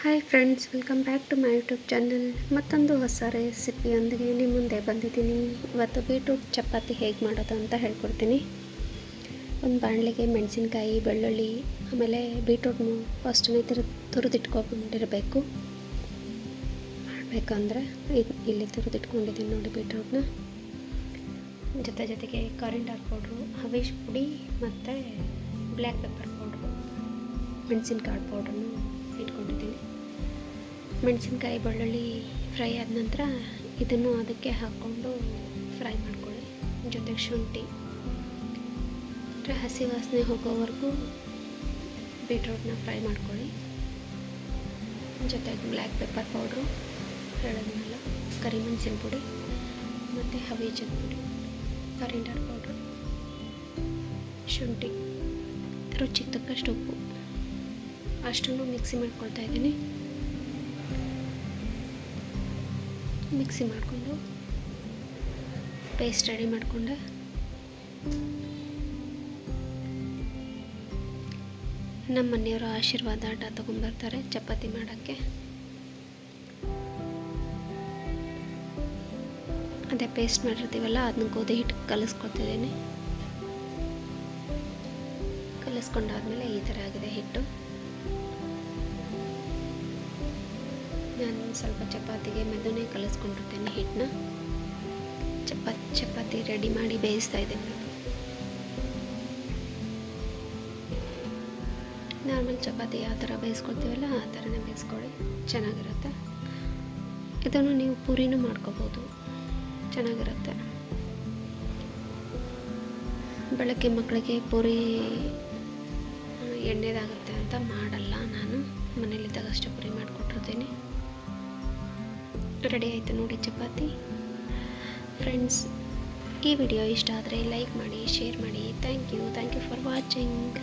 Hi friends, welcome back to my YouTube channel. ಮತ್ತೊಂದು ಹೊಸ ರೆಸಿಪಿಯೊಂದಿಗೆ ನಿಮ್ಮ ಮುಂದೆ ಬಂದಿದ್ದೀನಿ. ಇವತ್ತು ಬೀಟ್ರೂಟ್ ಚಪಾತಿ ಹೇಗೆ ಮಾಡೋದು ಅಂತ ಹೇಳ್ಕೊಡ್ತೀನಿ. ಒಂದು ಬಾಣಲೆಗೆ ಮೆಣಸಿನ್ಕಾಯಿ, ಬೆಳ್ಳುಳ್ಳಿ, ಆಮೇಲೆ ಬೀಟ್ರೂಟ್ನು ಫಸ್ಟನೇ ತುರಿದಿಟ್ಕೊಂಡಿರಬೇಕು. ಮಾಡಬೇಕಂದ್ರೆ ಇಲ್ಲಿ ತುರಿದಿಟ್ಕೊಂಡಿದ್ದೀನಿ ನೋಡಿ ಬೀಟ್ರೂಟ್ನ. ಜೊತೆಗೆ ಕಾರಿಂಡರ್ ಪೌಡ್ರು, ಹವೀಶ್ ಪುಡಿ ಮತ್ತು ಬ್ಲ್ಯಾಕ್ ಪೆಪ್ಪರ್ ಪೌಡ್ರು, ಮೆಣಸಿನ್ಕಾಯಿ ಪೌಡ್ರನ್ನು ಇಟ್ಕೊಂಡಿದ್ದೀನಿ. ಮೆಣಸಿನ್ಕಾಯಿ, ಬೆಳ್ಳುಳ್ಳಿ ಫ್ರೈ ಆದ ನಂತರ ಇದನ್ನು ಅದಕ್ಕೆ ಹಾಕ್ಕೊಂಡು ಫ್ರೈ ಮಾಡ್ಕೊಳ್ಳಿ. ಜೊತೆಗೆ ಶುಂಠಿ, ಹಸಿ ವಾಸನೆ ಹೋಗೋವರೆಗೂ ಬೀಟ್ರೂಟ್ನ ಫ್ರೈ ಮಾಡ್ಕೊಳ್ಳಿ. ಜೊತೆಗೆ ಬ್ಲ್ಯಾಕ್ ಪೆಪ್ಪರ್ ಪೌಡ್ರು, ಹೇಳಿದ್ಮೇಲೆ ಕರಿಮೆಣಸಿನ ಪುಡಿ ಮತ್ತು ಹವೀಜದ ಪುಡಿ, ಕಾರಿಂಡರ್ ಪೌಡ್ರು, ಶುಂಠಿ, ರುಚಿಗೆ ತಕ್ಕಷ್ಟು ಉಪ್ಪು ಅಷ್ಟನ್ನು ಮಿಕ್ಸಿ ಮಾಡ್ಕೊಳ್ತಾ ಇದ್ದೀನಿ. ಮಿಕ್ಸಿ ಮಾಡಿಕೊಂಡು ಪೇಸ್ಟ್ ರೆಡಿ ಮಾಡಿಕೊಂಡೆ. ನಮ್ಮ ಮನೆಯವರು ಆಶೀರ್ವಾದ ಆಟ ತೊಗೊಂಡ್ಬರ್ತಾರೆ ಚಪಾತಿ ಮಾಡೋಕ್ಕೆ. ಅದೇ ಪೇಸ್ಟ್ ಮಾಡಿರ್ತೀವಲ್ಲ ಅದನ್ನ ಗೋಧಿ ಹಿಟ್ಟು ಕಲಿಸ್ಕೊತಿದ್ದೀನಿ. ಕಲಿಸ್ಕೊಂಡಾದ್ಮೇಲೆ ಈ ಥರ ಆಗಿದೆ ಹಿಟ್ಟು. ನಾನು ಸ್ವಲ್ಪ ಚಪಾತಿಗೆ ಮೆದುನೇ ಕಲಿಸ್ಕೊಂಡಿರ್ತೇನೆ ಹಿಟ್ಟನ್ನ. ಚಪಾತಿ ರೆಡಿ ಮಾಡಿ ಬೇಯಿಸ್ತಾ ಇದ್ದೀನಿ ನಾನು. ನಾರ್ಮಲ್ ಚಪಾತಿ ಯಾವ ಥರ ಬೇಯಿಸ್ಕೊಳ್ತೀವಲ್ಲ ಆ ಥರನೇ ಬೇಯಿಸ್ಕೊಳ್ಳಿ, ಚೆನ್ನಾಗಿರುತ್ತೆ. ಇದನ್ನು ನೀವು ಪೂರಿನೂ ಮಾಡ್ಕೋಬೋದು, ಚೆನ್ನಾಗಿರುತ್ತೆ. ಬೆಳಗ್ಗೆ ಮಕ್ಕಳಿಗೆ ಪೂರಿ ಎಣ್ಣೆದಾಗುತ್ತೆ ಅಂತ ಮಾಡಲ್ಲ ನಾನು, ಮನೇಲಿದ್ದಾಗ ಅಷ್ಟೇ ಪೂರಿ ಮಾಡಿಕೊಟ್ಟಿರ್ತೀನಿ. ರೆಡಿ ಆಯಿತು ನೋಡಿ ಚಪಾತಿ. ಫ್ರೆಂಡ್ಸ್, ಈ ವಿಡಿಯೋ ಇಷ್ಟ ಆದರೆ ಲೈಕ್ ಮಾಡಿ, ಶೇರ್ ಮಾಡಿ. Thank you for watching.